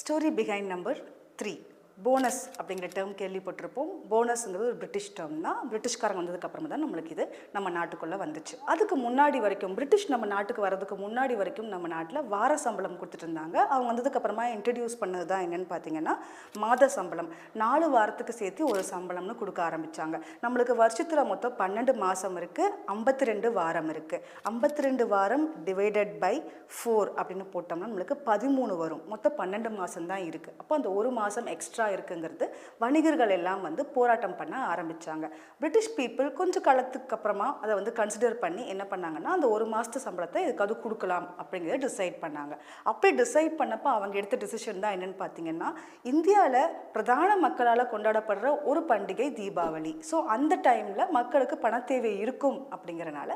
Story behind number 3 bonus அப்படிங்கிற term கேள்விப்பட்டிருப்போம். போனஸ்ங்கிறது ஒரு பிரிட்டிஷ் டேர்ம் தான். பிரிட்டிஷ்காரங்க வந்ததுக்கப்புறமா தான் நம்மளுக்கு இது நம்ம நாட்டுக்குள்ளே வந்துச்சு. அதுக்கு முன்னாடி வரைக்கும் பிரிட்டிஷ் நம்ம நாட்டுக்கு வர்றதுக்கு முன்னாடி வரைக்கும் நம்ம நாட்டில் வார சம்பளம் கொடுத்துட்டு இருந்தாங்க. அவங்க வந்ததுக்கப்புறமா இன்ட்ரடியூஸ் பண்ணது தான் என்னென்னு பார்த்தீங்கன்னா மாத சம்பளம். 4 வாரத்துக்கு சேர்த்து ஒரு சம்பளம்னு கொடுக்க ஆரம்பித்தாங்க. நம்மளுக்கு வருஷத்தில் மொத்தம் 12 மாதம் இருக்குது, 52 வாரம் இருக்குது. 52 வாரம் டிவைடட் பை 4 அப்படின்னு போட்டோம்னா நம்மளுக்கு 13 வரும். மொத்தம் 12 மாதம் தான் இருக்குது. அப்போ அந்த ஒரு மாதம் எக்ஸ்ட்ரா இருக்குங்கிறது வணிகர்கள் எல்லாம் போராட்டம் பண்ண ஆரம்பிச்சாங்க. பிரிட்டிஷ் பீப்புள் கொஞ்சம் காலத்துக்கு அப்புறமா அதை கன்சிடர் பண்ணி என்ன பண்ணாங்கன்னா அந்த ஒரு மாசத்து சம்பளத்தை இதுக்கு அது கொடுக்கலாம் அப்படிங்கிறத டிசைட் பண்ணாங்க. அப்படி டிசைட் பண்ணப்போ அவங்க எடுத்த டிசிஷன் தான் என்னன்னு பார்த்தீங்கன்னா, இந்தியாவில் பிரதான மக்களால் கொண்டாடப்படுற ஒரு பண்டிகை தீபாவளி. ஸோ அந்த டைமில் மக்களுக்கு பண தேவை இருக்கும் அப்படிங்கிறனால